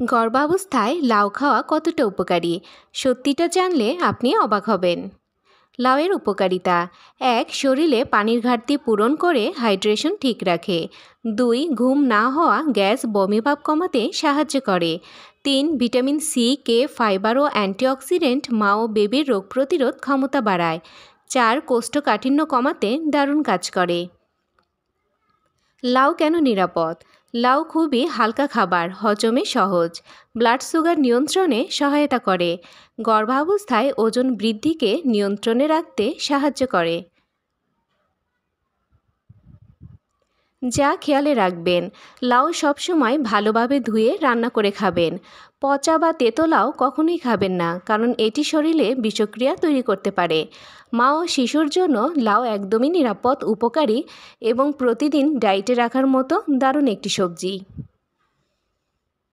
গর্ভাবস্থায় লাউ খাওয়া কতটা উপকারী সত্যিটা জানলে আপনি অবাক হবেন। লাউয়ের উপকারিতা: ১. শরীরে পানির ঘাটতি পূরণ করে হাইড্রেশন ঠিক রাখে। ২. ঘুম না হওয়া, গ্যাস, বমিভাব কমাতে সাহায্য করে। ৩. ভিটামিন সি, কে, ফাইবার ও অ্যান্টিঅক্সিডেন্ট মা ও বেবির রোগ প্রতিরোধ ক্ষমতা বাড়ায়। ৪. কোষ্ঠকাঠিন্য কমাতে দারুণ কাজ করে। লাউ কেন নিরাপদ? লাউ খুবই হালকা খাবার, হজমে সহজ, ব্লাড সুগার নিয়ন্ত্রণে সহায়তা করে, গর্ভাবস্থায় ওজন বৃদ্ধিকে নিয়ন্ত্রণে রাখতে সাহায্য করে। যা খেয়ালে রাখবেন: লাউ সবসময় ভালোভাবে ধুয়ে রান্না করে খাবেন। পচা বা তেতো লাউ কখনোই খাবেন না, কারণ এটি শরীরে বিষক্রিয়া তৈরি করতে পারে। মা ও শিশুর জন্য লাউ একদমই নিরাপদ, উপকারী এবং প্রতিদিন ডায়েটে রাখার মতো দারুণ একটি সবজি।